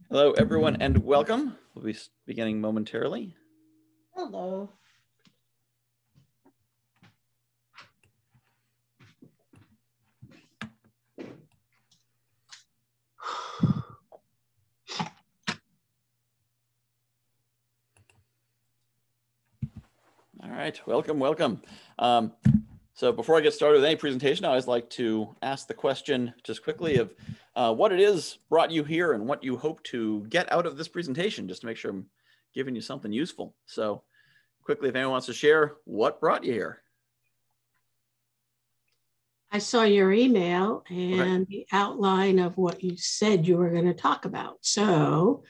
Hello, everyone, and welcome. We'll be beginning momentarily. Hello. All right, welcome. So before I get started with any presentation, I always like to ask the question just quickly of what it is brought you here and what you hope to get out of this presentation, just to make sure I'm giving you something useful. So quickly, if anyone wants to share what brought you here. I saw your email and the outline of what you said you were going to talk about. So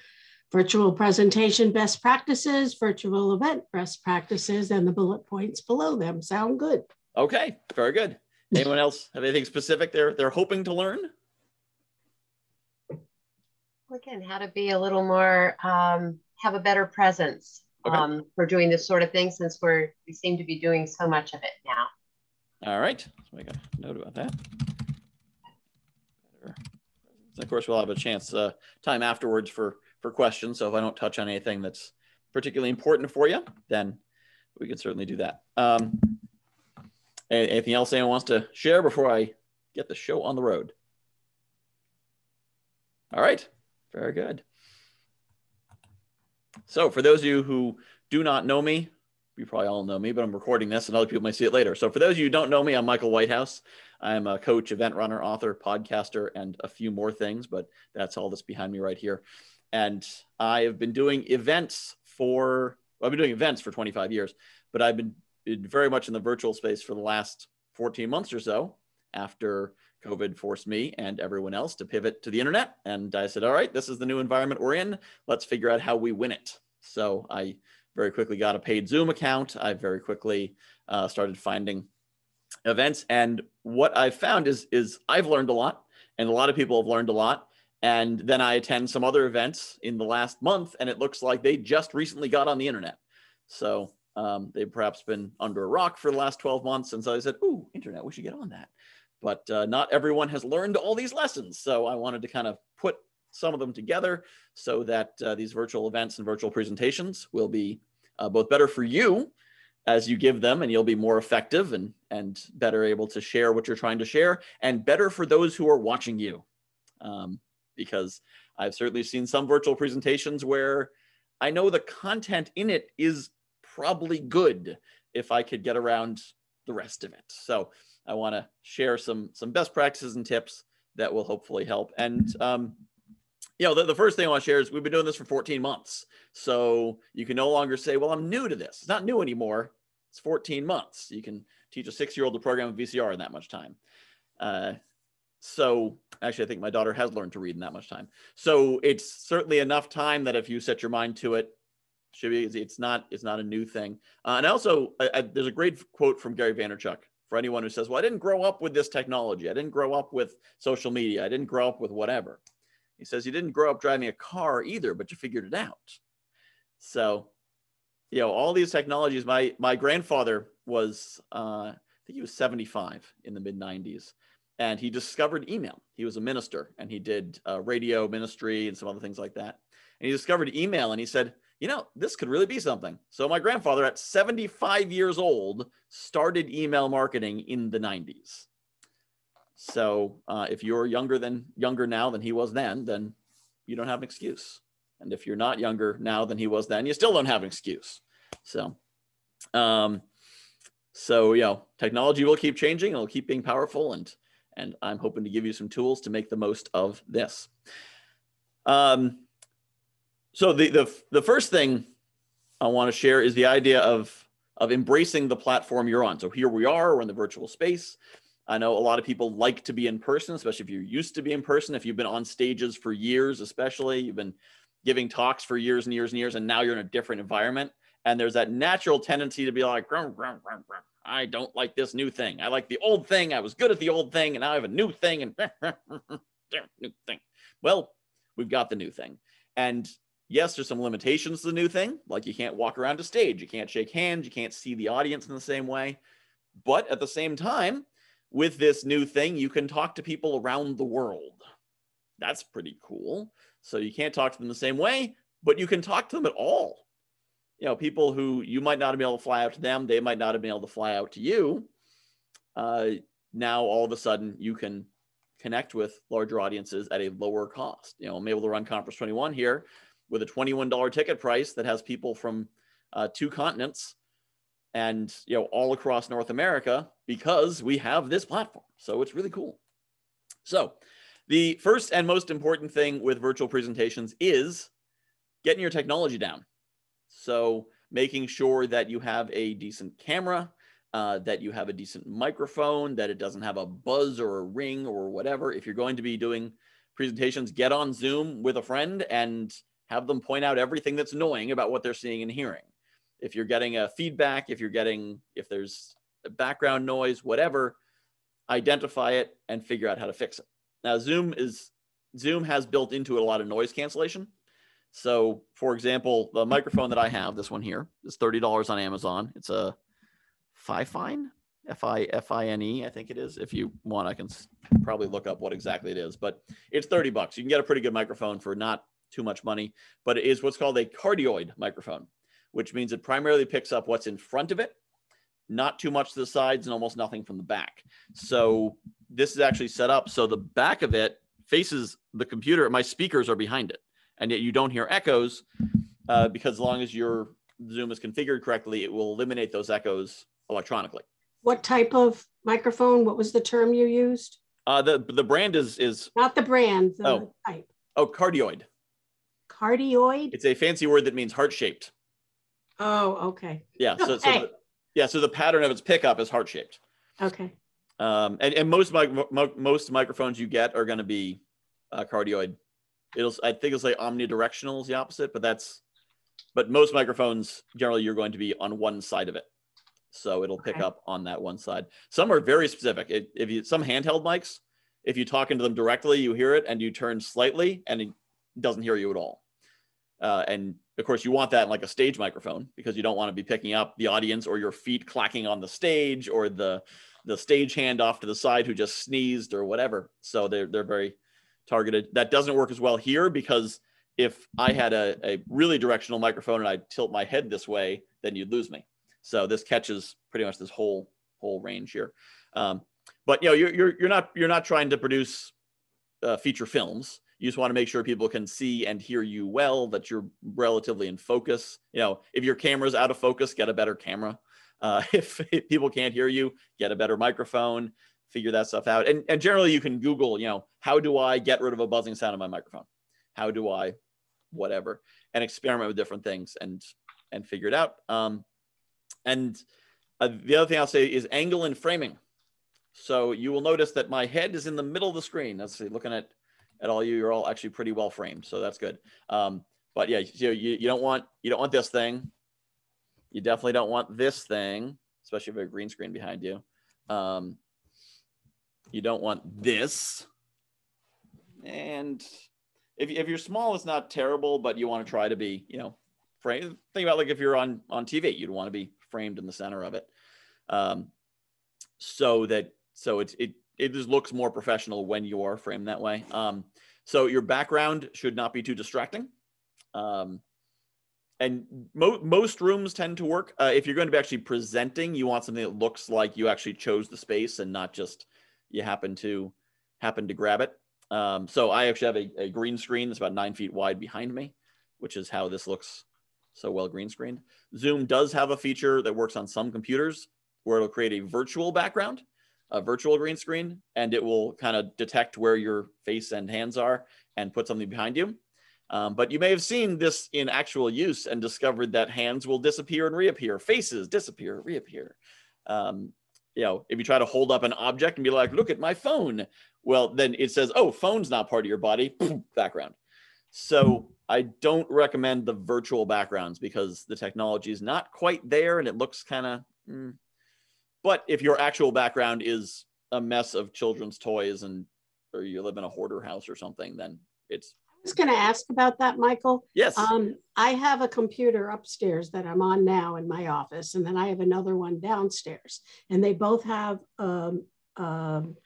virtual presentation best practices, virtual event best practices, and the bullet points below them. Sound good? Okay, very good. Anyone else have anything specific they're hoping to learn? Again, how to be a little more, have a better presence for doing this sort of thing, since we seem to be doing so much of it now. All right, let's make a note about that. Of course, we'll have a chance time afterwards for questions. So if I don't touch on anything that's particularly important for you, then we can certainly do that. Anything else anyone wants to share before I get the show on the road? All right, very good. So for those of you who do not know me, you probably all know me, but I'm recording this and other people might see it later. So for those of you who don't know me, I'm Michael Whitehouse. I'm a coach, event runner, author, podcaster, and a few more things, but that's all that's behind me right here. And I have been doing events for 25 years, but I've been very much in the virtual space for the last 14 months or so after COVID forced me and everyone else to pivot to the internet. And I said, all right, this is the new environment we're in. Let's figure out how we win it. So I very quickly got a paid Zoom account. I very quickly started finding events. And what I've found is I've learned a lot, and a lot of people have learned a lot. And then I attend some other events in the last month, and it looks like they just recently got on the internet. So they've perhaps been under a rock for the last 12 months. And so I said, ooh, internet, we should get on that. But not everyone has learned all these lessons. So I wanted to kind of put some of them together so that these virtual events and virtual presentations will be both better for you as you give them, and you'll be more effective and better able to share what you're trying to share, and better for those who are watching you. Because I've certainly seen some virtual presentations where I know the content in it is probably good if I could get around the rest of it. So I want to share some best practices and tips that will hopefully help. And the first thing I want to share is we've been doing this for 14 months. So you can no longer say, well, I'm new to this. It's not new anymore. It's 14 months. You can teach a 6-year-old to program a VCR in that much time. So actually, I think my daughter has learned to read in that much time. So it's certainly enough time that if you set your mind to it, it's not a new thing. And also, there's a great quote from Gary Vaynerchuk for anyone who says, well, I didn't grow up with this technology. I didn't grow up with social media. I didn't grow up with whatever. He says, you didn't grow up driving a car either, but you figured it out. So, all these technologies, my grandfather was, I think he was 75 in the mid 90s. And he discovered email. He was a minister, and he did radio ministry and some other things like that. And he discovered email, and he said, this could really be something. So my grandfather at 75 years old started email marketing in the 90s. So if you're younger now than he was then you don't have an excuse. And if you're not younger now than he was then, you still don't have an excuse. So, technology will keep changing. It'll keep being powerful, and I'm hoping to give you some tools to make the most of this. So the first thing I want to share is the idea of embracing the platform you're on. So here we are, we're in the virtual space. I know a lot of people like to be in person, especially if you're used to be in person. If you've been on stages for years, especially, you've been giving talks for years and years and years, and now you're in a different environment. And there's that natural tendency to be like, "Grum, grum, grum, grum. I don't like this new thing. I like the old thing. I was good at the old thing, and now I have a new thing, and new thing." Well, we've got the new thing. And yes, there's some limitations to the new thing. Like you can't walk around a stage. You can't shake hands. You can't see the audience in the same way. But at the same time, with this new thing, you can talk to people around the world. That's pretty cool. So you can't talk to them the same way, but you can talk to them at all. You know, people who you might not have been able to fly out to them, they might not have been able to fly out to you. Now, all of a sudden, you can connect with larger audiences at a lower cost. You know, I'm able to run Conference 21 here with a $21 ticket price that has people from 2 continents and, you know, all across North America because we have this platform. So it's really cool. So the first and most important thing with virtual presentations is getting your technology down. So making sure that you have a decent camera, that you have a decent microphone, that it doesn't have a buzz or a ring or whatever. If you're going to be doing presentations, get on Zoom with a friend and have them point out everything that's annoying about what they're seeing and hearing. If you're getting a feedback, if there's a background noise, whatever, identify it and figure out how to fix it. Now, Zoom has built into it a lot of noise cancellation. So, for example, the microphone that I have, this one here, is $30 on Amazon. It's a Fifine, Fine, I think it is. If you want, I can probably look up what exactly it is, but it's $30. You can get a pretty good microphone for not too much money, but it is what's called a cardioid microphone, which means it primarily picks up what's in front of it, not too much to the sides and almost nothing from the back. So this is actually set up so the back of it faces the computer. My speakers are behind it, and yet you don't hear echoes because as long as your Zoom is configured correctly, it will eliminate those echoes electronically. What type of microphone? What was the term you used? The brand is not the brand, the type. Oh, cardioid. Cardioid? It's a fancy word that means heart-shaped. Oh, okay. Yeah. So the pattern of its pickup is heart-shaped. Okay. And most microphones you get are going to be cardioid. I think it'll say omnidirectional is the opposite, but most microphones generally you're going to be on one side of it, so it'll pick up on that one side. Some are very specific. Some handheld mics, if you talk into them directly, you hear it, and you turn slightly, and it doesn't hear you at all. And of course, you want that in like a stage microphone because you don't want to be picking up the audience or your feet clacking on the stage or the stage hand off to the side who just sneezed or whatever. So they're very targeted. That doesn't work as well here because if I had a really directional microphone and I tilt my head this way, then you'd lose me. So this catches pretty much this whole range here. But you know, you're not trying to produce feature films. You just want to make sure people can see and hear you well, that you're relatively in focus. You know, if your camera's out of focus, get a better camera. If people can't hear you, get a better microphone, figure that stuff out. And generally you can Google, you know, how do I get rid of a buzzing sound in my microphone? How do I whatever, and experiment with different things and figure it out. And the other thing I'll say is angle and framing. So you will notice that my head is in the middle of the screen. Let's see, looking at all you're all actually pretty well framed. So that's good. But yeah, you don't want this thing. You definitely don't want this thing, especially if you have a green screen behind you. You don't want this. And if you're small, it's not terrible, but you want to try to be, you know, framed. Think about like if you're on TV, you'd want to be framed in the center of it. So it just looks more professional when you are framed that way. So your background should not be too distracting. And most rooms tend to work. If you're going to be actually presenting, you want something that looks like you actually chose the space and not just you happen to grab it. So I actually have a green screen that's about 9 feet wide behind me, which is how this looks so well green screened. Zoom does have a feature that works on some computers where it'll create a virtual background, a virtual green screen, and it will kind of detect where your face and hands are and put something behind you. But you may have seen this in actual use and discovered that hands will disappear and reappear, faces disappear, reappear. you know, if you try to hold up an object and be like, look at my phone, well, then it says, oh, phone's not part of your body, background. So I don't recommend the virtual backgrounds because the technology is not quite there and it looks kind of, But if your actual background is a mess of children's toys or you live in a hoarder house or something, then it's. I was going to ask about that, Michael. Yes. I have a computer upstairs that I'm on now in my office, and then I have another one downstairs, and they both have a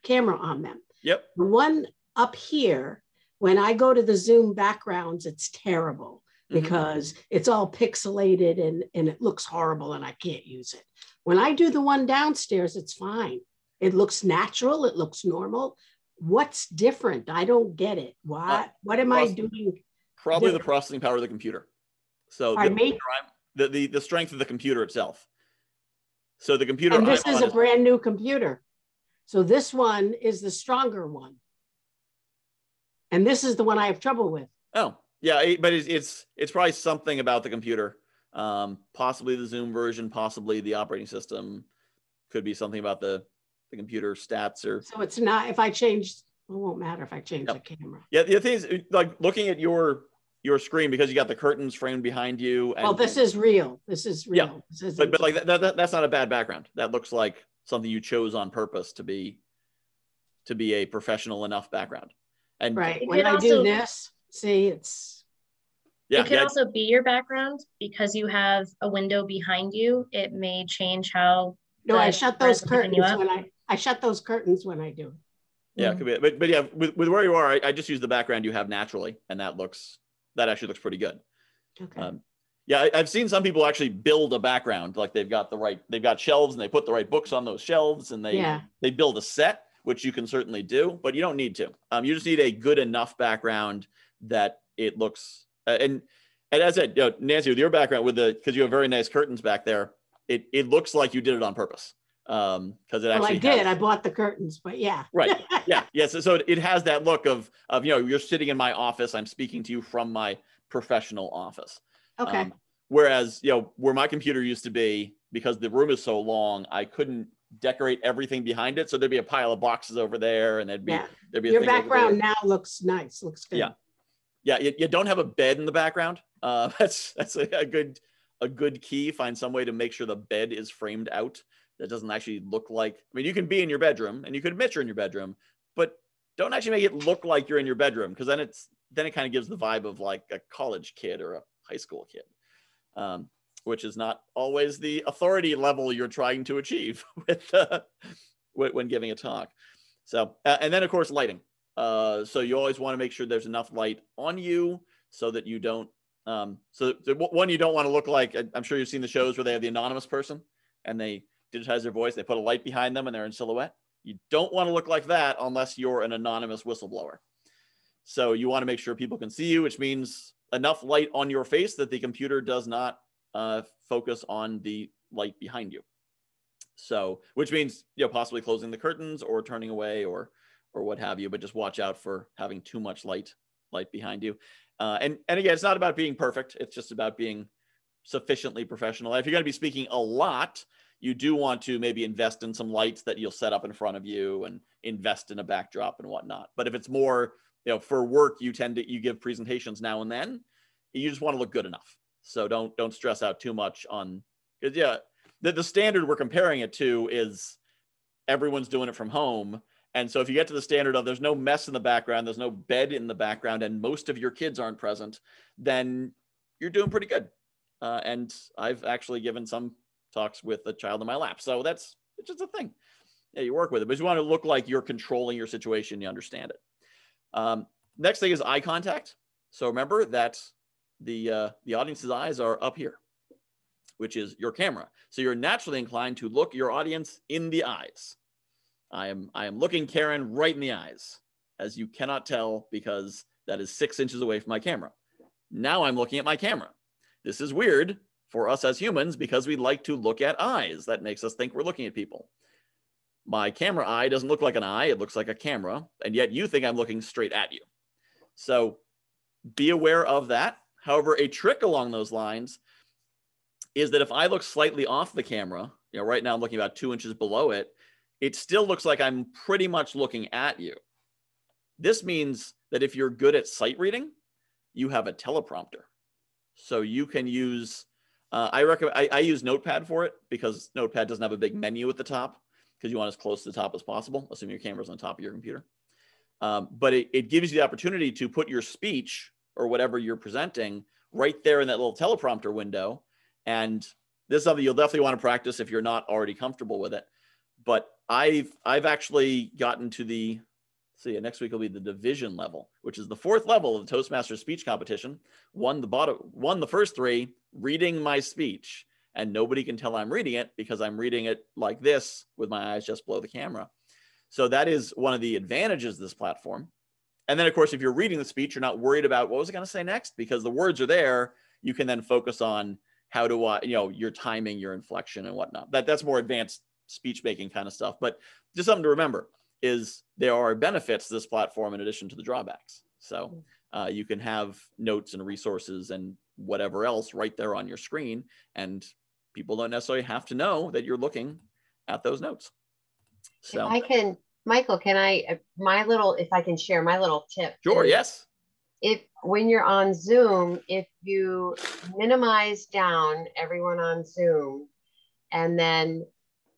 camera on them. Yep. The one up here, when I go to the Zoom backgrounds, it's terrible because it's all pixelated and it looks horrible and I can't use it. When I do the one downstairs, it's fine. It looks natural. It looks normal. What's different? I don't get it. Why? What am I doing? Probably the processing power of the computer. So the strength of the computer itself. So the computer. And this is a brand new computer. So this one is the stronger one. And this is the one I have trouble with. Oh, yeah. But it's probably something about the computer. Possibly the Zoom version, possibly the operating system. Could be something about the computer stats or. So it's not, if I change, it won't matter if I change the camera. Yeah, the thing is, like looking at your screen, because you got the curtains framed behind you. And, well, this is real. This is real. Yeah, but like that's not a bad background. That looks like something you chose on purpose to be a professional enough background. And right when I do this, see, it's. Yeah, it could also be your background because you have a window behind you. It may change how. No, I shut those curtains when I shut those curtains when I do it. Yeah, it could be. But yeah, with where you are, I just use the background you have naturally, and that actually looks pretty good. Okay. Yeah, I've seen some people actually build a background, like they've got shelves and they put the right books on those shelves and they build a set, which you can certainly do, but you don't need to. You just need a good enough background that it looks and as I said, Nancy, with your background because you have very nice curtains back there, it looks like you did it on purpose. Because it actually. Well, I did. I bought the curtains, but yeah. Right. Yeah. Yes. So it has that look of you're sitting in my office. I'm speaking to you from my professional office. Okay. Whereas where my computer used to be, because the room is so long, I couldn't decorate everything behind it. So there'd be a pile of boxes over there, and there'd be your background now looks nice. Looks good. Yeah. Yeah. You don't have a bed in the background. That's a good key. Find some way to make sure the bed is framed out. That doesn't actually look like, you can be in your bedroom and you could admit you're in your bedroom, but don't actually make it look like you're in your bedroom, because then it kind of gives the vibe of like a college kid or a high school kid, which is not always the authority level you're trying to achieve when giving a talk. So, and then of course, lighting. So you always want to make sure there's enough light on you so that you don't, one, you don't want to look like, I'm sure you've seen the shows where they have the anonymous person and they digitize their voice, they put a light behind them and they're in silhouette. You don't want to look like that unless you're an anonymous whistleblower. So you want to make sure people can see you, which means enough light on your face that the computer does not focus on the light behind you. So, which means, possibly closing the curtains or turning away or what have you, but just watch out for having too much light behind you. And again, it's not about being perfect. It's just about being sufficiently professional. If you're going to be speaking a lot, you do want to maybe invest in some lights that you'll set up in front of you and invest in a backdrop and whatnot. But if it's more, for work, you give presentations now and then, you just want to look good enough. So don't stress out too much on, because the standard we're comparing it to is everyone's doing it from home. And so if you get to the standard of there's no mess in the background, there's no bed in the background, and most of your kids aren't present, then you're doing pretty good. And I've actually given some talks with a child in my lap. So it's just a thing. Yeah, you work with it, but you want to look like you're controlling your situation. You understand it. Next thing is eye contact. So remember that the audience's eyes are up here, which is your camera. So you're naturally inclined to look your audience in the eyes. I am looking Karen right in the eyes, as you cannot tell because that is 6 inches away from my camera. Now I'm looking at my camera. This is weird for us as humans because we like to look at eyes. That makes us think we're looking at people. My camera eye doesn't look like an eye. It looks like a camera. And yet you think I'm looking straight at you. So be aware of that. However, a trick along those lines is that if I look slightly off the camera, right now I'm looking about 2 inches below it, it still looks like I'm pretty much looking at you. This means that if you're good at sight reading, you have a teleprompter. So you can use, I use Notepad for it because Notepad doesn't have a big menu at the top because you want as close to the top as possible, assuming your camera's on top of your computer. But it gives you the opportunity to put your speech or whatever you're presenting right there in that little teleprompter window. And this is something you'll definitely want to practice if you're not already comfortable with it. But I've actually gotten to the, next week will be the division level, which is the 4th level of the Toastmasters speech competition. Won the first 3, reading my speech, and nobody can tell I'm reading it because I'm reading it like this with my eyes just below the camera. So that is one of the advantages of this platform. And then, of course, if you're reading the speech, you're not worried about what was I going to say next because the words are there. You can then focus on how to, your timing, your inflection, and whatnot. That's more advanced speech making kind of stuff. But just something to remember is there are benefits to this platform in addition to the drawbacks. So you can have notes and resources and whatever else right there on your screen, and people don't necessarily have to know that you're looking at those notes. So if I can, Michael, if I can share my little tip. Sure, yes. When you're on Zoom, if you minimize down everyone on Zoom, and then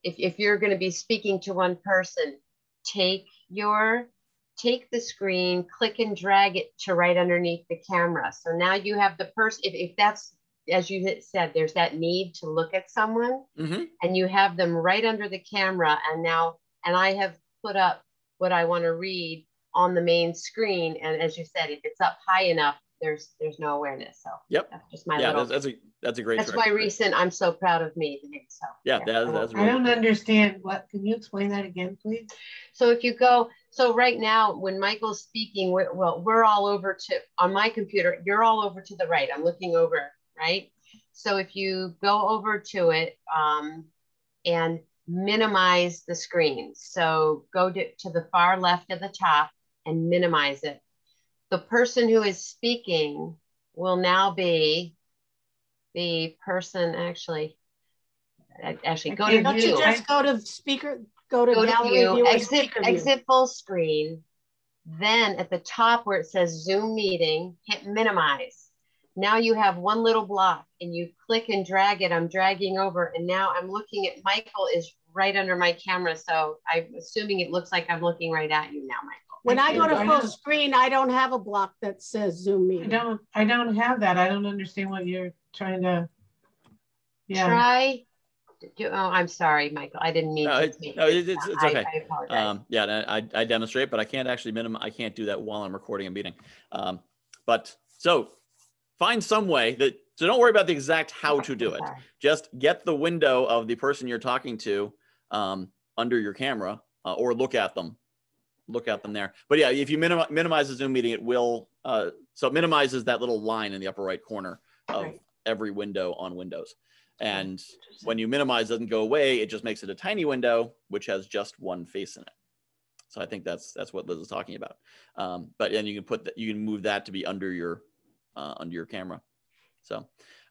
if you're going to be speaking to one person, take the screen, click and drag it to right underneath the camera. So now you have the person, if that's, as you said, there's that need to look at someone, and you have them right under the camera. And I have put up what I want to read on the main screen. And as you said, if it's up high enough, there's no awareness. So yep, that's just my that's a great. That's my recent. I'm so proud of me. So yeah, that's really I don't understand what. Can you explain that again, please? So if you go, so right now when Michael's speaking, we're all over on my computer. You're all over to the right. I'm looking over, right? So if you go over to it and minimize the screen, so go to the far left of the top and minimize it. The person who is speaking will now be the person actually go to Don't view. you just go to speaker, go to view, exit full screen. Then at the top where it says Zoom meeting, hit minimize. Now you have one little block and you click and drag it. I'm dragging over and now I'm looking at Michael is right under my camera. So I'm assuming it looks like I'm looking right at you now, Michael. When I go to full screen, I don't have a block that says Zoom meeting. I don't have that. I don't understand what you're trying to. Yeah. I'm sorry, Michael. I didn't mean to. It's okay. I apologize. I demonstrate, but I can't actually I can't do that while I'm recording a meeting. But so find some way so don't worry about the exact how to do it. Just get the window of the person you're talking to under your camera or look at them there. But yeah, if you minimize the Zoom meeting, it will, so it minimizes that little line in the upper right corner of every window on Windows. And when you minimize, it doesn't go away. It just makes it a tiny window, which has just one face in it. So I think that's what Liz is talking about. But then you can move that to be under your camera. So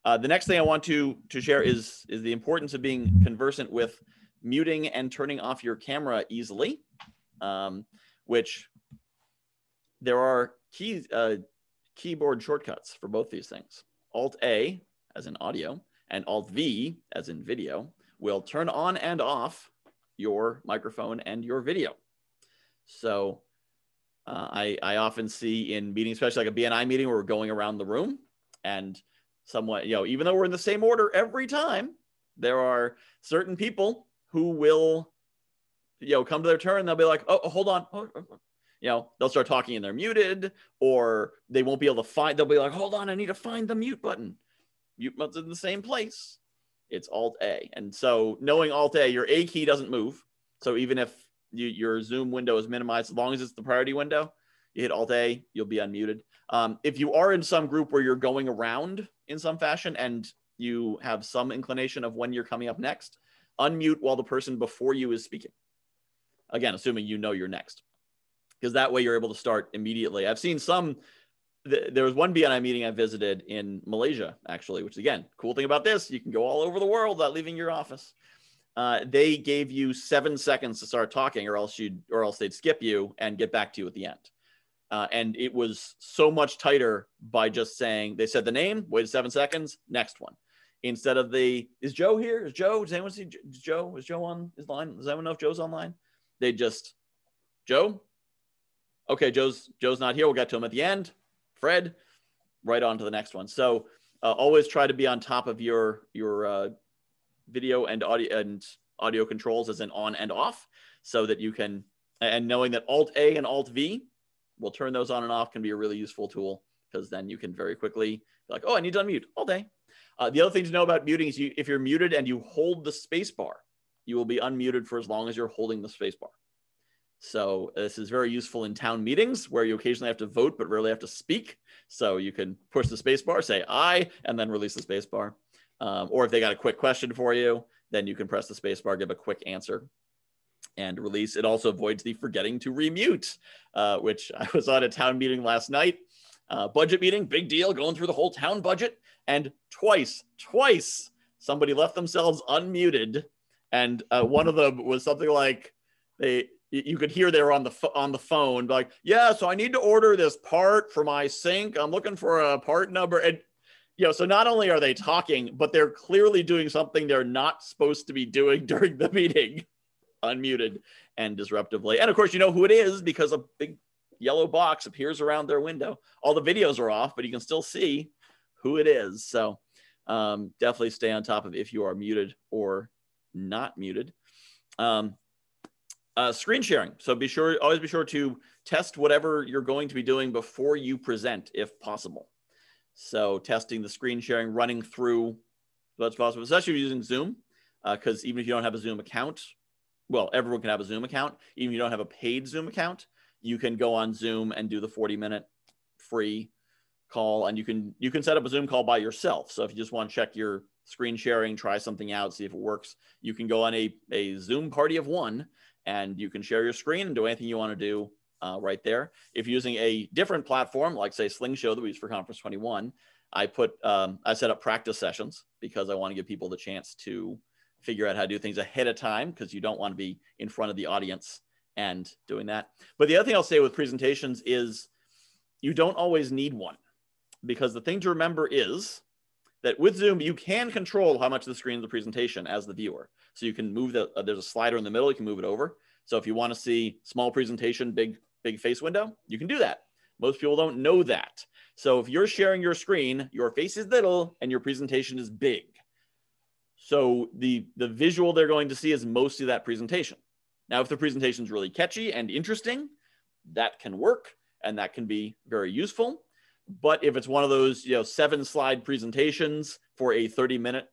the next thing I want to share is the importance of being conversant with muting and turning off your camera easily, which there are keyboard shortcuts for both these things. Alt-A, as in audio, and Alt-V, as in video, will turn on and off your microphone and your video. So I often see in meetings, especially like a BNI meeting where we're going around the room and somewhat, even though we're in the same order every time, there are certain people who will, come to their turn. They'll be like, oh, hold on. They'll start talking and they're muted, or they won't be able to they'll be like, hold on, I need to find the mute button. Mute button's in the same place. It's Alt-A. And so knowing Alt-A, your A key doesn't move. So even if your Zoom window is minimized, as long as it's the priority window, you hit Alt-A, you'll be unmuted. If you are in some group where you're going around in some fashion and you have some inclination of when you're coming up next, unmute while the person before you is speaking. Again, assuming you're next. Because that way you're able to start immediately. I've seen there was one BNI meeting I visited in Malaysia, actually, which again, cool thing about this, you can go all over the world without leaving your office. they gave you 7 seconds to start talking, or else they'd skip you and get back to you at the end. And it was so much tighter by just saying, they said the name, waited 7 seconds, next one. Instead of is Joe here? Is Joe? Does anyone see Joe? Is Joe on his line? Does anyone know if Joe's online? They just, Joe? Okay, Joe's not here. We'll get to him at the end. Fred, right on to the next one. So always try to be on top of your video and audio controls as in on and off, so that you can, and knowing that Alt A and Alt V will turn those on and off can be a really useful tool, because then you can very quickly be like, oh, I need to unmute all day. The other thing to know about muting is if you're muted and you hold the space bar, you will be unmuted for as long as you're holding the space bar. So this is very useful in town meetings where you occasionally have to vote but rarely have to speak. So you can push the space bar, say aye, and then release the space bar. Or if they got a quick question for you, then you can press the space bar, give a quick answer, and release. It also avoids the forgetting to remute, which I was on a town meeting last night. Budget meeting, big deal, going through the whole town budget. And twice, somebody left themselves unmuted. And one of them was something like, you could hear they were on the phone, like, yeah, so I need to order this part for my sink. I'm looking for a part number. And, so not only are they talking, but they're clearly doing something they're not supposed to be doing during the meeting, unmuted and disruptively. And of course, you know who it is because a big yellow box appears around their window. All the videos are off, but you can still see who it is. So definitely stay on top of if you are muted or not muted. Screen sharing. So always be sure to test whatever you're going to be doing before you present, if possible. So testing the screen sharing, running through what's possible, especially using Zoom, because even if you don't have a Zoom account, well, everyone can have a Zoom account. Even if you don't have a paid Zoom account, you can go on Zoom and do the 40-minute free call, and you can set up a Zoom call by yourself. So if you just want to check your screen sharing, try something out, see if it works, you can go on a Zoom party of one, and you can share your screen and do anything you want to do right there. If you're using a different platform, like say Slingshow that we use for Conference 21, I set up practice sessions because I want to give people the chance to figure out how to do things ahead of time, because you don't want to be in front of the audience and doing that. But the other thing I'll say with presentations is you don't always need one, because the thing to remember is that with Zoom, you can control how much of the screen is the presentation as the viewer. So you can move there's a slider in the middle, you can move it over. So if you want to see small presentation, big face window, you can do that. Most people don't know that. So if you're sharing your screen, your face is little and your presentation is big. So the visual they're going to see is mostly that presentation. Now, if the presentation is really catchy and interesting, that can work and that can be very useful. But if it's one of those 7-slide presentations for a 30-minute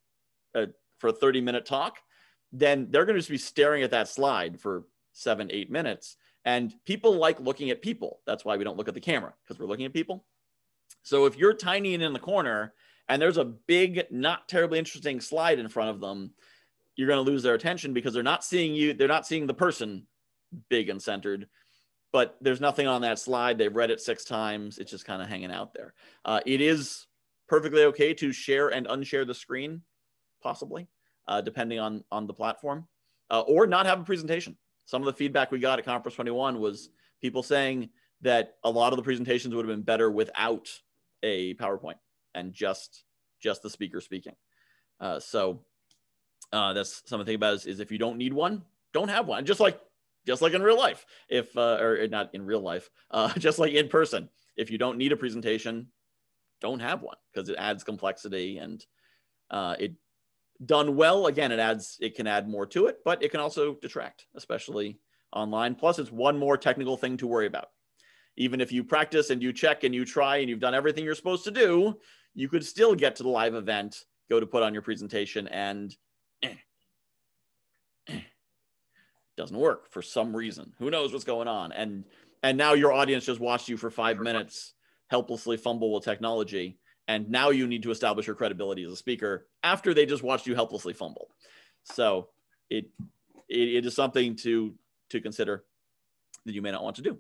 talk, then they're going to just be staring at that slide for 7-8 minutes. And people like looking at people. That's why we don't look at the camera, because we're looking at people. So if you're tiny and in the corner and there's a big, not terribly interesting slide in front of them, you're going to lose their attention because they're not seeing you. They're not seeing the person big and centered, but there's nothing on that slide. They've read it 6 times. It's just kind of hanging out there. It is perfectly okay to share and unshare the screen, possibly, depending on the platform, or not have a presentation. Some of the feedback we got at Conference 21 was people saying that a lot of the presentations would have been better without a PowerPoint and just the speaker speaking. So that's something to think about is if you don't need one, don't have one. Just like in real life, or not in real life, just like in person, if you don't need a presentation, don't have one, because it adds complexity, and it done well, again, it can add more to it, but it can also detract, especially online. Plus, it's one more technical thing to worry about. Even if you practice and you check and you try and you've done everything you're supposed to do, you could still get to the live event, go to put on your presentation, and doesn't work for some reason. Who knows what's going on? And now your audience just watched you for 5 minutes helplessly fumble with technology, and now you need to establish your credibility as a speaker after they just watched you helplessly fumble. So it is something to consider that you may not want to do.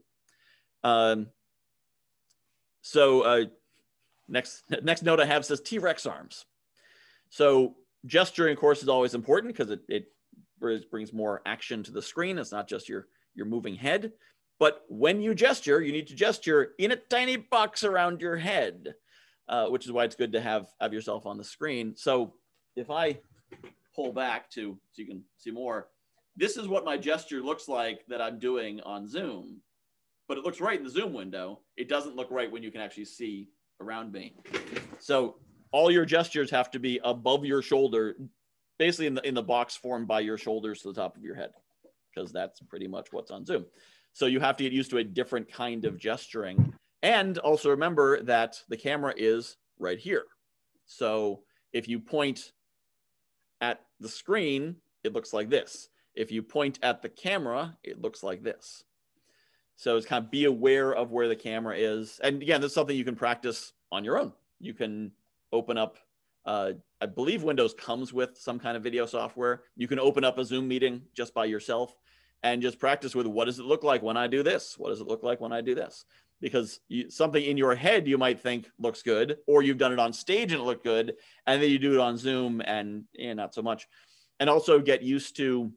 Next note I have says T-Rex arms. So gesturing, of course, is always important because it brings more action to the screen. It's not just your moving head. But when you gesture, you need to gesture in a tiny box around your head, which is why it's good to have yourself on the screen. So if I pull back so you can see more, this is what my gesture looks like that I'm doing on Zoom, but it looks right in the Zoom window. It doesn't look right when you can actually see around me. So all your gestures have to be above your shoulder, basically in the box formed by your shoulders to the top of your head, because that's pretty much what's on Zoom. So you have to get used to a different kind of gesturing. And also remember that the camera is right here. So if you point at the screen, it looks like this. If you point at the camera, it looks like this. So it's kind of be aware of where the camera is. And again, this is something you can practice on your own. You can open up, I believe Windows comes with some kind of video software. You can open up a Zoom meeting just by yourself and just practice with, what does it look like when I do this? What does it look like when I do this? Because something in your head you might think looks good, or you've done it on stage and it looked good, and then you do it on Zoom and not so much. And also get used to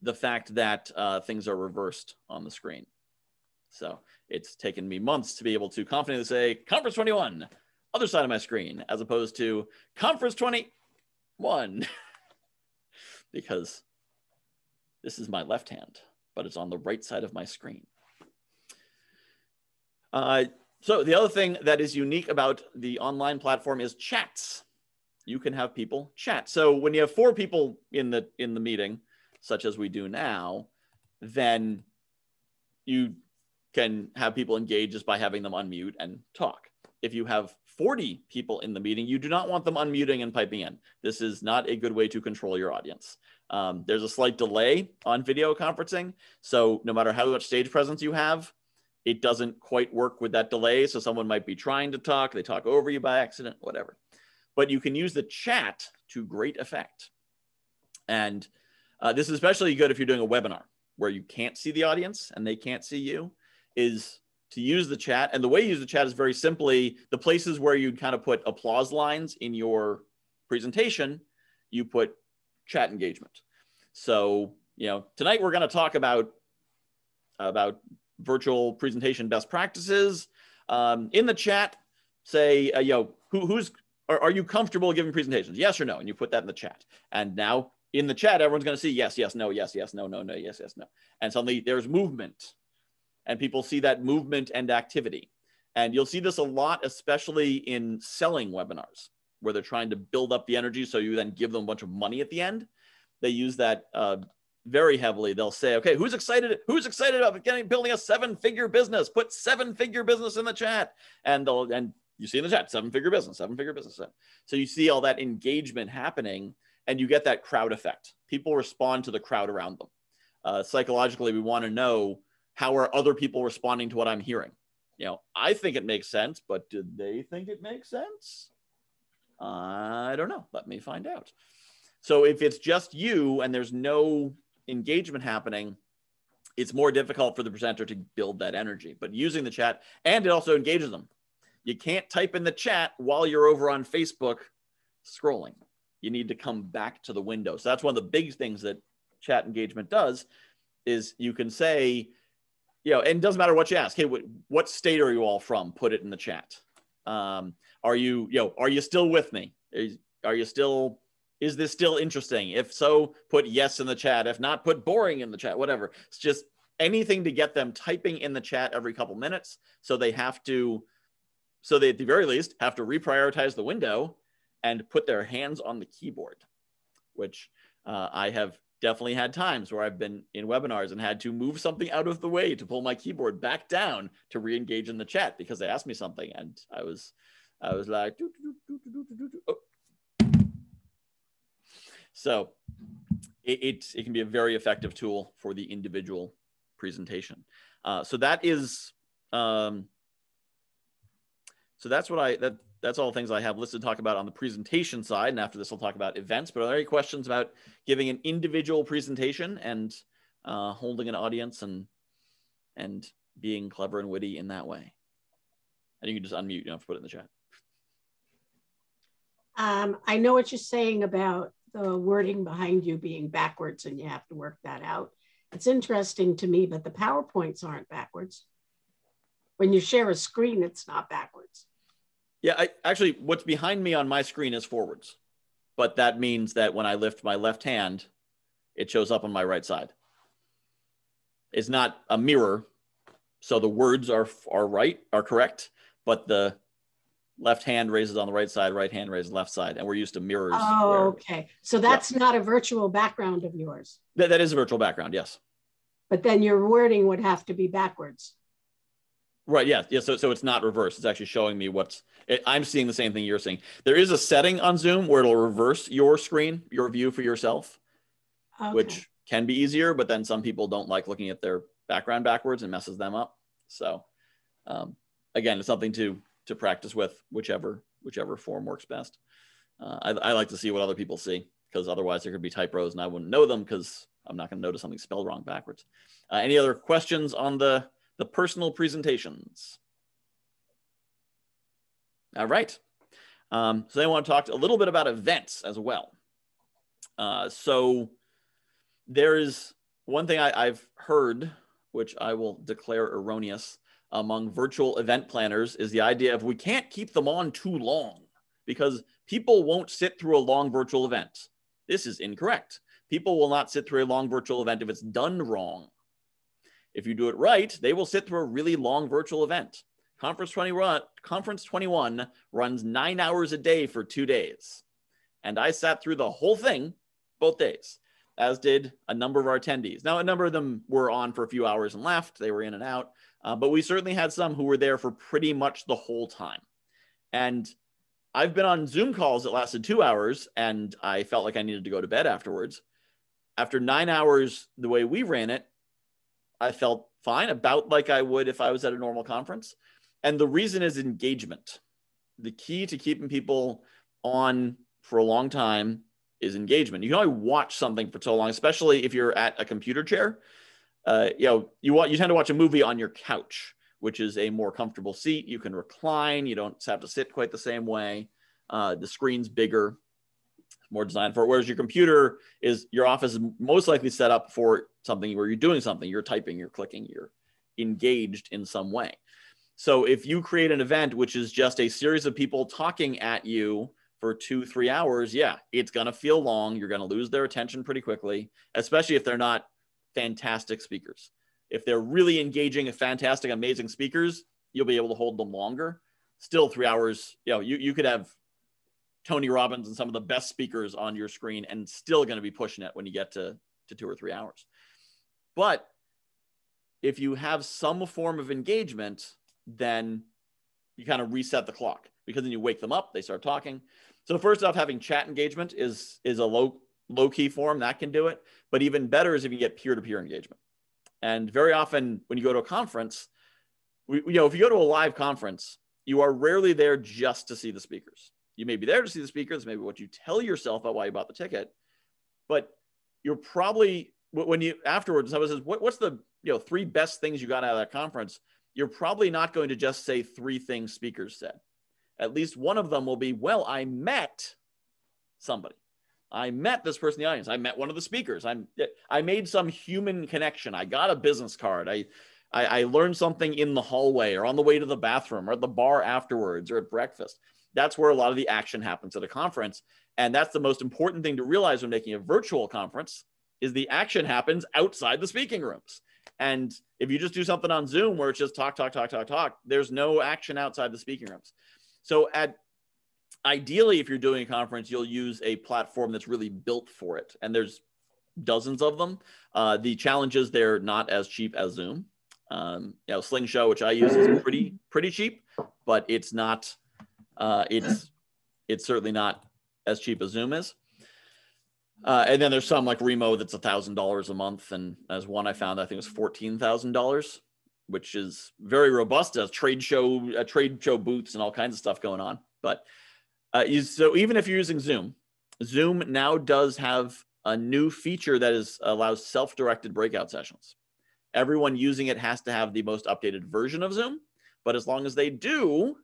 the fact that things are reversed on the screen. So it's taken me months to be able to confidently say, conference 21, other side of my screen, as opposed to conference 21, because this is my left hand, but it's on the right side of my screen. So the other thing that is unique about the online platform is chats. You can have people chat. So when you have 4 people in the meeting, such as we do now, then you can have people engage just by having them unmute and talk. If you have 40 people in the meeting, you do not want them unmuting and piping in. This is not a good way to control your audience. There's a slight delay on video conferencing. So no matter how much stage presence you have, it doesn't quite work with that delay. So someone might be trying to talk, they talk over you by accident, whatever. But you can use the chat to great effect. And this is especially good if you're doing a webinar where you can't see the audience and they can't see you, is to use the chat. And the way you use the chat is very simply the places where you'd kind of put applause lines in your presentation, you put chat engagement. So, tonight we're going to talk about virtual presentation best practices. In the chat, say, are you comfortable giving presentations? Yes or no? And you put that in the chat. And now in the chat, everyone's going to see yes, yes, no, yes, yes, no, no, no, yes, yes, no. And suddenly there's movement. And people see that movement and activity. And you'll see this a lot, especially in selling webinars, where they're trying to build up the energy so you then give them a bunch of money at the end. They use that very heavily. They'll say, okay, who's excited about building a 7-figure business? Put 7-figure business in the chat. And you see in the chat, 7-figure business, 7-figure business. So you see all that engagement happening, and you get that crowd effect. People respond to the crowd around them. Psychologically, we want to know, how are other people responding to what I'm hearing? I think it makes sense, but do they think it makes sense? I don't know. Let me find out. So if it's just you and there's no engagement happening, it's more difficult for the presenter to build that energy. But using the chat, and it also engages them. You can't type in the chat while you're over on Facebook scrolling. You need to come back to the window. So that's one of the big things that chat engagement does, is you can say, and it doesn't matter what you ask. Hey, what state are you all from? Put it in the chat. Are you still with me? Is this still interesting? If so, put yes in the chat. If not, put boring in the chat, whatever. It's just anything to get them typing in the chat every couple minutes. So they at the very least have to reprioritize the window and put their hands on the keyboard, which I have definitely had times where I've been in webinars and had to move something out of the way to pull my keyboard back down to re-engage in the chat because they asked me something, and I was like, oh. So it can be a very effective tool for the individual presentation. So that's all the things I have listed to talk about on the presentation side. And after this, I'll talk about events. But are there any questions about giving an individual presentation and holding an audience and being clever and witty in that way? And you can just unmute. You don't have to put it in the chat. I know what you're saying about the wording behind you being backwards and you have to work that out. It's interesting to me, but the PowerPoints aren't backwards. When you share a screen, it's not backwards. Yeah, actually, what's behind me on my screen is forwards. But that means that when I lift my left hand, it shows up on my right side. It's not a mirror, so the words are correct, but the left hand raises on the right side, right hand raises left side, and we're used to mirrors. Oh, okay. So that's not a virtual background of yours. That is a virtual background, yes. But then your wording would have to be backwards. Right, yeah. So it's not reversed. It's actually showing me I'm seeing the same thing you're seeing. There is a setting on Zoom where it'll reverse your screen, your view for yourself, which can be easier, but then some people don't like looking at their background backwards and messes them up. So again, it's something to practice with, whichever form works best. I like to see what other people see, because otherwise there could be typos and I wouldn't know them because I'm not going to notice something spelled wrong backwards. Any other questions on the personal presentations? All right. So I want to talk a little bit about events as well. So there is one thing I've heard, which I will declare erroneous, among virtual event planners, is the idea of we can't keep them on too long because people won't sit through a long virtual event. This is incorrect. People will not sit through a long virtual event if it's done wrong. If you do it right, they will sit through a really long virtual event. Conference 21 runs 9 hours a day for 2 days. And I sat through the whole thing both days, as did a number of our attendees. Now, a number of them were on for a few hours and left. They were in and out. But we certainly had some who were there for pretty much the whole time. And I've been on Zoom calls that lasted 2 hours, and I felt like I needed to go to bed afterwards. After 9 hours, the way we ran it, I felt fine, about like I would if I was at a normal conference. And the reason is engagement. The key to keeping people on for a long time is engagement. You can only watch something for so long, especially if you're at a computer chair. You tend to watch a movie on your couch, which is a more comfortable seat. You can recline. You don't have to sit quite the same way. The screen's bigger, more designed for it. Whereas your computer your office is most likely set up for something where you're doing something. You're typing, you're clicking, you're engaged in some way. So if you create an event, which is just a series of people talking at you for 2-3 hours, yeah, it's going to feel long. You're going to lose their attention pretty quickly, especially if they're not fantastic speakers. If they're really engaging and fantastic, amazing speakers, you'll be able to hold them longer. Still 3 hours, you could have Tony Robbins and some of the best speakers on your screen and still going to be pushing it when you get to 2 or 3 hours. But if you have some form of engagement, then you kind of reset the clock, because then you wake them up, they start talking. So first off, having chat engagement is a low key form that can do it. But even better is if you get peer-to-peer engagement. And very often when you go to a conference, if you go to a live conference, you are rarely there just to see the speakers. You may be there to see the speakers, maybe what you tell yourself about why you bought the ticket, but you're probably, when you afterwards, someone says, what's the 3 best things you got out of that conference? You're probably not going to just say 3 things speakers said. At least one of them will be, well, I met somebody. I met this person in the audience. I met one of the speakers. I made some human connection. I got a business card. I learned something in the hallway or on the way to the bathroom or at the bar afterwards or at breakfast. That's where a lot of the action happens at a conference. And that's the most important thing to realize when making a virtual conference is the action happens outside the speaking rooms. And if you just do something on Zoom where it's just talk, there's no action outside the speaking rooms. So ideally, if you're doing a conference, you'll use a platform that's really built for it. And there's dozens of them. The challenge is they're not as cheap as Zoom. Slingshot, which I use, is pretty cheap, but it's not. It's certainly not as cheap as Zoom is. And then there's some like Remo that's $1,000 a month, and as one I found, I think it was $14,000, which is very robust. As trade show booths and all kinds of stuff going on. But so even if you're using Zoom, Zoom now does have a new feature that allows self-directed breakout sessions. Everyone using it has to have the most updated version of Zoom, but as long as they do,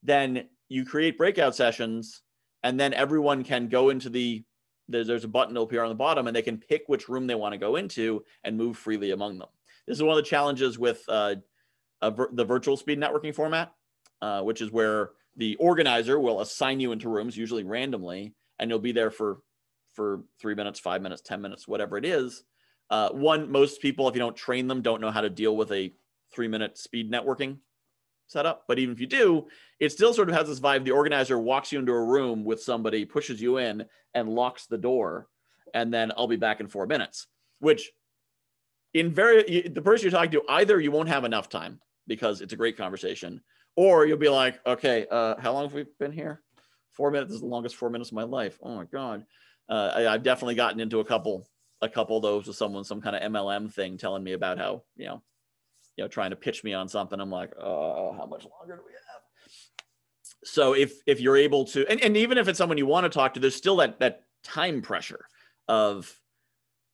then you create breakout sessions, and then everyone can go into the there's a button that'll appear on the bottom, and they can pick which room they want to go into and move freely among them. This is one of the challenges with the virtual speed networking format, which is where the organizer will assign you into rooms, usually randomly, and you'll be there for 3 minutes, 5 minutes, 10 minutes, whatever it is. Most people, if you don't train them, don't know how to deal with a 3-minute speed networking setup. But even if you do, it still sort of has this vibe. The organizer walks you into a room with somebody, pushes you in, and locks the door, and then I'll be back in 4 minutes. Which, the person you're talking to, either you won't have enough time because it's a great conversation, or you'll be like, okay, how long have we been here? 4 minutes is the longest 4 minutes of my life. Oh my God. I've definitely gotten into a couple of those with someone, some kind of MLM thing, telling me about how, trying to pitch me on something. I'm like, oh, how much longer do we have? So if you're able to, and even if it's someone you want to talk to, there's still that time pressure of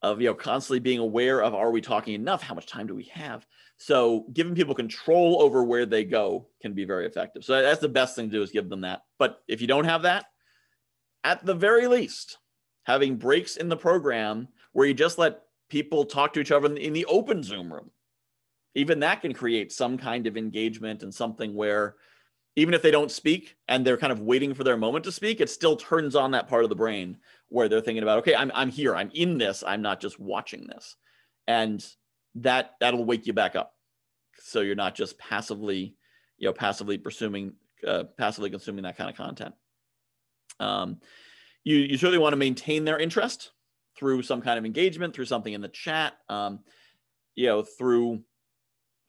constantly being aware of, are we talking enough? How much time do we have? So giving people control over where they go can be very effective. So that's the best thing to do, is give them that. But if you don't have that, at the very least, having breaks in the program where you just let people talk to each other in the open Zoom room. Even that can create some kind of engagement, and something where even if they don't speak and they're kind of waiting for their moment to speak, it still turns on that part of the brain where they're thinking about, okay, I'm here, I'm in this, I'm not just watching this. And that'll wake you back up. So you're not just passively consuming that kind of content. You certainly want to maintain their interest through some kind of engagement, through something in the chat, through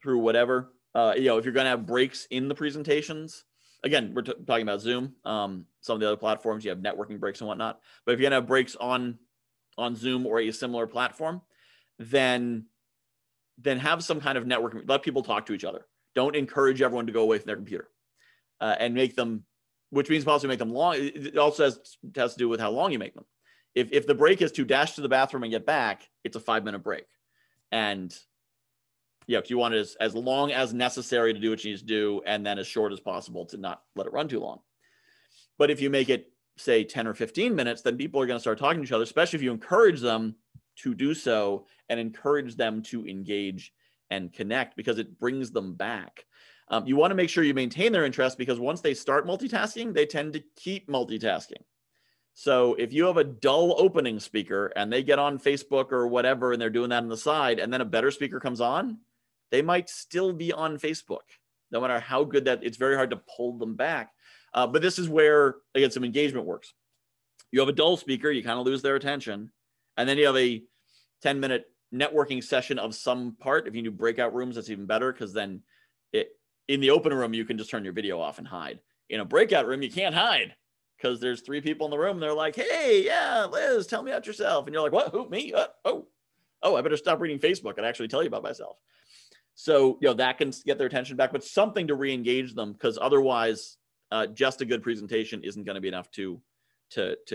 whatever. If you're going to have breaks in the presentations, again, we're talking about Zoom. Some of the other platforms, you have networking breaks and whatnot. But if you're going to have breaks on Zoom or a similar platform, then have some kind of networking. Let people talk to each other. Don't encourage everyone to go away from their computer, and make them, which means possibly make them long. It also has to do with how long you make them. If the break is to dash to the bathroom and get back, it's a 5-minute break. And you want it as long as necessary to do what you need to do, and then as short as possible to not let it run too long. But if you make it, say, 10 or 15 minutes, then people are going to start talking to each other, especially if you encourage them to do so and encourage them to engage and connect, because it brings them back. You want to make sure you maintain their interest, because once they start multitasking, they tend to keep multitasking. So if you have a dull opening speaker and they get on Facebook or whatever, and they're doing that on the side, and then a better speaker comes on, they might still be on Facebook, no matter how good that. It's very hard to pull them back. But this is where, again, some engagement works. You have a dull speaker, you kind of lose their attention. And then you have a 10-minute networking session of some part. If you do breakout rooms, that's even better, because then in the open room, you can just turn your video off and hide. In a breakout room, you can't hide, because there's 3 people in the room. And they're like, hey, yeah, Liz, tell me about yourself. And you're like, what? Who? Me? Oh, I better stop reading Facebook and actually tell you about myself. So, that can get their attention back, but something to re-engage them, because otherwise just a good presentation isn't going to be enough to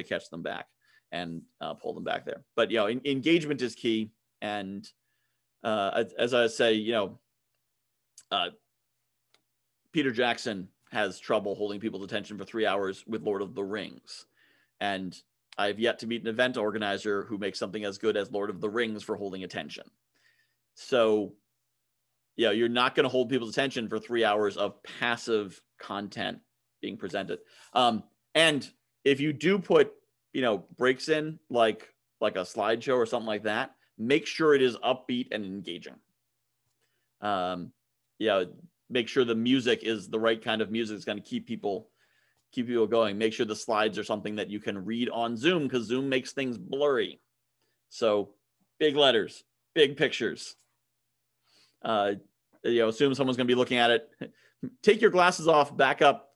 catch them back and pull them back there. But, engagement is key. And as I say, Peter Jackson has trouble holding people's attention for 3 hours with Lord of the Rings. And I've yet to meet an event organizer who makes something as good as Lord of the Rings for holding attention. So, you're not going to hold people's attention for 3 hours of passive content being presented. And if you do put, breaks in, like a slideshow or something like that, make sure it is upbeat and engaging. Make sure the music is the right kind of music that's going to keep people going. Make sure the slides are something that you can read on Zoom, because Zoom makes things blurry. So big letters, big pictures. Assume someone's going to be looking at it. Take your glasses off, back up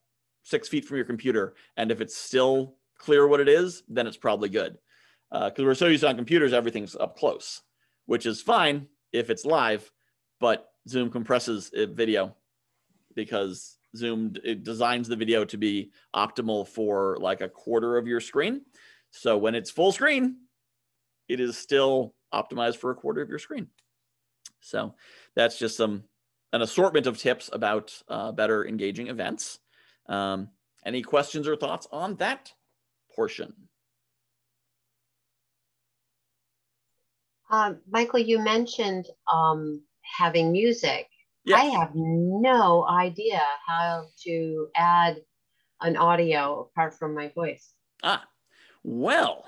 6 feet from your computer. And if it's still clear what it is, then it's probably good. Because we're so used to on computers, everything's up close, which is fine if it's live, but Zoom compresses video, because Zoom designs the video to be optimal for like a quarter of your screen. So when it's full screen, it is still optimized for a quarter of your screen. So that's just an assortment of tips about better engaging events. Any questions or thoughts on that portion? Michael, you mentioned having music. Yes. I have no idea how to add an audio apart from my voice. Well,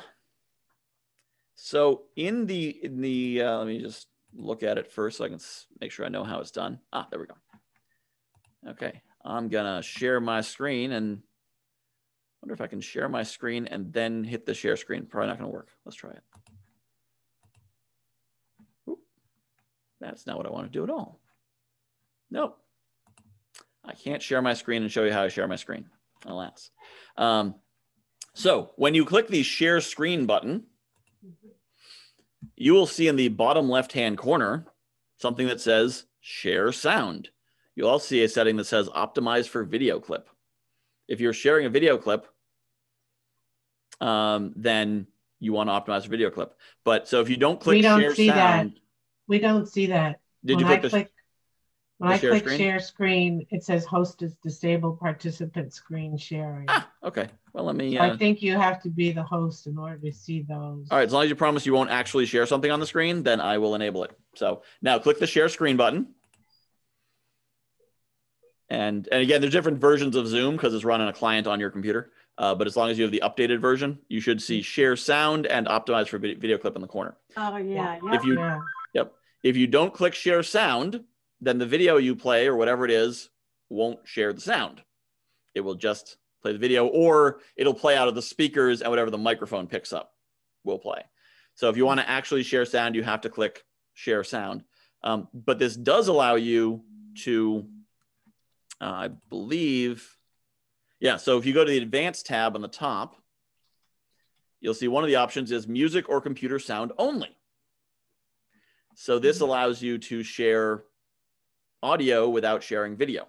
so in the let me just look at it first so I can make sure I know how it's done. There we go. Okay, I'm gonna share my screen, and wonder if I can share my screen and then hit the share screen. Probably not gonna work. Let's try it. Ooh, that's not what I want to do at all. Nope. I can't share my screen and show you how I share my screen, alas. So when you click the share screen button, you will see in the bottom left-hand corner something that says share sound. You'll also see a setting that says optimize for video clip. If you're sharing a video clip, then you want to optimize for video clip. But so if you don't click share sound. We don't see that. Did you click When I click share screen, it says host is disabled participant screen sharing. Okay. Well, let me. So I think you have to be the host in order to see those. All right. As long as you promise you won't actually share something on the screen, then I will enable it. So now click the share screen button. And again, there's different versions of Zoom because it's run on a client on your computer. But as long as you have the updated version, you should see share sound and optimize for video clip in the corner. Oh, yeah. If you don't click share sound, then the video you play or whatever it is won't share the sound. It will just play the video, or it'll play out of the speakers, and whatever the microphone picks up will play. So if you want to actually share sound, you have to click share sound. But this does allow you to, I believe, so if you go to the advanced tab on the top, you'll see one of the options is music or computer sound only. So this allows you to share audio without sharing video.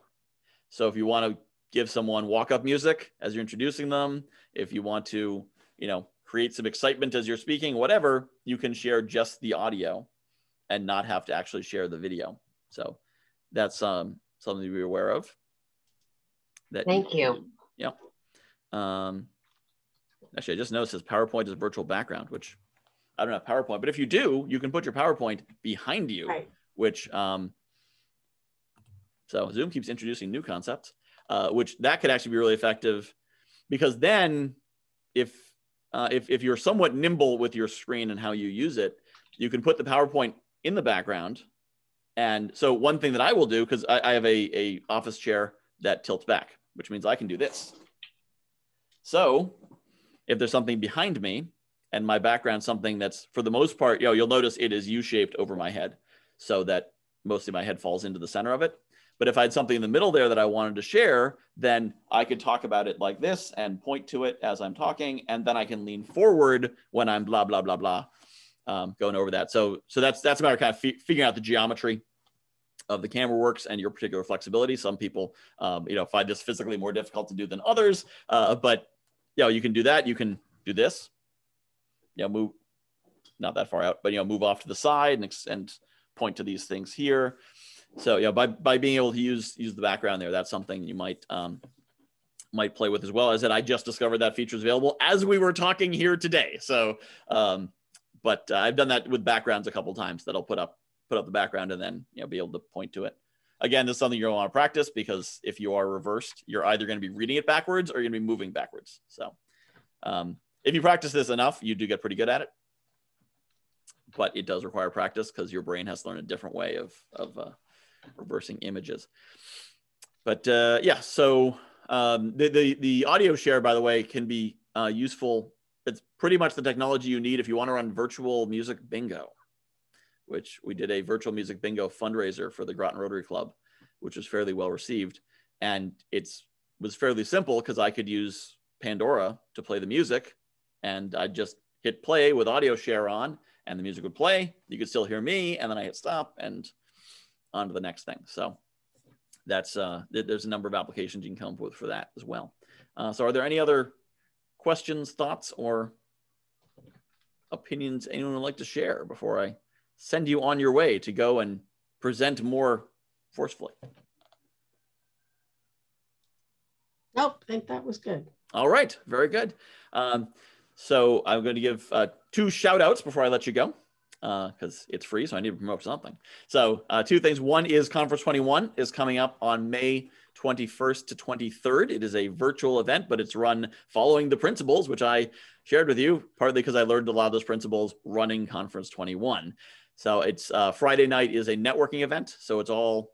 So if you want to give someone walk-up music as you're introducing them, if you want to, create some excitement as you're speaking, whatever, you can share just the audio and not have to actually share the video. So that's something to be aware of. Thank you. Yeah. Actually, I just noticed this PowerPoint is virtual background, which I don't have PowerPoint, but if you do, you can put your PowerPoint behind you, right. Which, so Zoom keeps introducing new concepts, which that could actually be really effective, because then if you're somewhat nimble with your screen and how you use it, you can put the PowerPoint in the background. And so one thing that I will do, because I have a office chair that tilts back, which means I can do this. So if there's something behind me and my background, something that's, for the most part, you'll notice it is U-shaped over my head so that mostly my head falls into the center of it. But if I had something in the middle there that I wanted to share, then I could talk about it like this and point to it as I'm talking. And then I can lean forward when I'm blah, blah, blah, blah, going over that. So that's a matter of kind of figuring out the geometry of the camera works and your particular flexibility. Some people, find this physically more difficult to do than others. But you can do that. You can do this, move not that far out, but, move off to the side and point to these things here. So by being able to use the background there, that's something you might play with as well. As I just discovered that feature is available as we were talking here today. So, but I've done that with backgrounds a couple of times. That I'll put up the background and then be able to point to it. Again, this is something you're going to want to practice, because if you are reversed, you're either going to be reading it backwards or you're going to be moving backwards. So, if you practice this enough, you do get pretty good at it. But it does require practice, because your brain has to learn a different way of reversing images. But so the audio share, by the way, can be useful. It's pretty much the technology you need if you want to run virtual music bingo, which we did a virtual music bingo fundraiser for the Groton Rotary Club, which was fairly well received. And it was fairly simple, because I could use Pandora to play the music, and I'd just hit play with audio share on, and the music would play. You could still hear me, and then I hit stop and on to the next thing. So that's there's a number of applications you can come up with for that as well. So are there any other questions, thoughts, or opinions anyone would like to share before I send you on your way to go and present more forcefully? Nope, I think that was good. All right, very good. So I'm going to give 2 shout outs before I let you go. because it's free, so I need to promote something. So 2 things. One is Conference 21 is coming up on May 21st to 23rd. It is a virtual event, but it's run following the principles, which I shared with you, partly because I learned a lot of those principles running Conference 21. So it's Friday night is a networking event. So it's all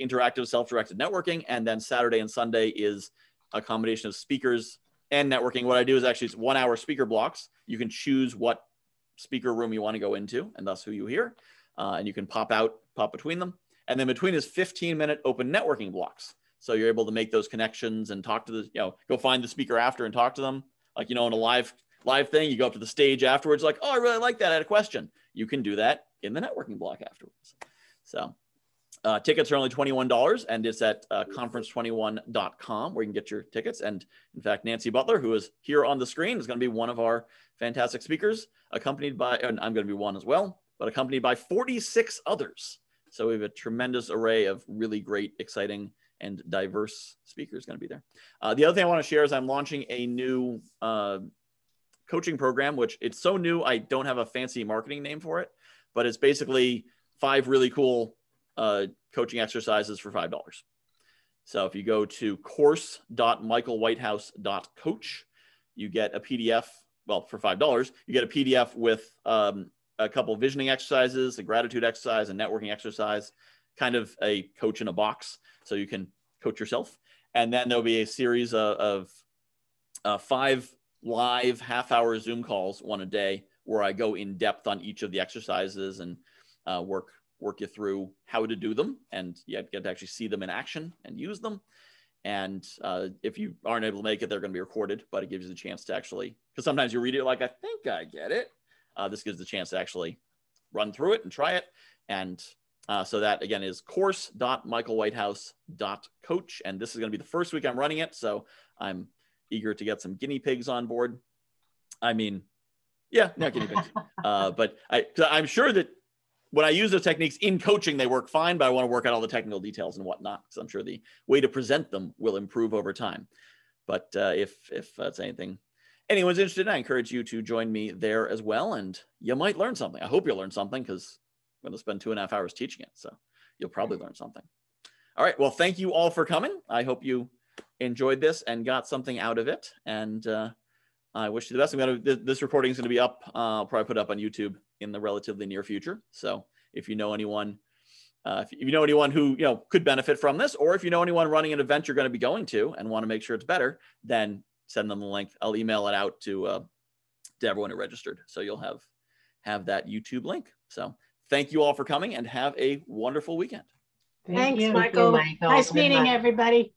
interactive, self-directed networking. And then Saturday and Sunday is a combination of speakers and networking. What I do is actually it's 1 hour speaker blocks. You can choose what speaker room you want to go into and thus who you hear. And you can pop between them. And then between is 15-minute open networking blocks. So you're able to make those connections and talk to the, go find the speaker after and talk to them. Like, in a live thing, you go up to the stage afterwards, like, oh, I really like that. I had a question. You can do that in the networking block afterwards. So tickets are only $21, and it's at conference21.com where you can get your tickets. And in fact, Nancy Butler, who is here on the screen, is going to be one of our fantastic speakers, accompanied by, and I'm going to be one as well, but accompanied by 46 others. So we have a tremendous array of really great, exciting, and diverse speakers going to be there. The other thing I want to share is I'm launching a new coaching program, which it's so new, I don't have a fancy marketing name for it, but it's basically 5 really cool coaching exercises for $5. So if you go to course.michaelwhitehouse.coach, you get a PDF, well, for $5, you get a PDF with a couple of visioning exercises, a gratitude exercise, a networking exercise, kind of a coach in a box, so you can coach yourself. And then there'll be a series of 5 live half-hour Zoom calls, one a day, where I go in depth on each of the exercises and work you through how to do them, and you get to actually see them in action and use them. And if you aren't able to make it, they're going to be recorded, but it gives you the chance to actually, because sometimes you read it like, I think I get it. This gives the chance to actually run through it and try it. And so that, again, is course.michaelwhitehouse.coach. And this is going to be the first week I'm running it, so I'm eager to get some guinea pigs on board. I mean, yeah, not guinea pigs. But I'm sure that when I use those techniques in coaching, they work fine, but I want to work out all the technical details and whatnot, because I'm sure the way to present them will improve over time. But if that's anything anyone's interested in, I encourage you to join me there as well, and you might learn something. I hope you'll learn something, because I'm going to spend 2.5 hours teaching it, so you'll probably learn something. All right, well, thank you all for coming. I hope you enjoyed this and got something out of it, and I wish you the best. This recording is going to be up. I'll probably put it up on YouTube in the relatively near future. So if you know anyone, who could benefit from this, or if you know anyone running an event you're going to be going to and want to make sure it's better, then send them the link. I'll email it out to everyone who registered, so you'll have that YouTube link. So thank you all for coming, and have a wonderful weekend. Thanks, you. Michael. Thank you, Michael. Nice Good meeting night. everybody.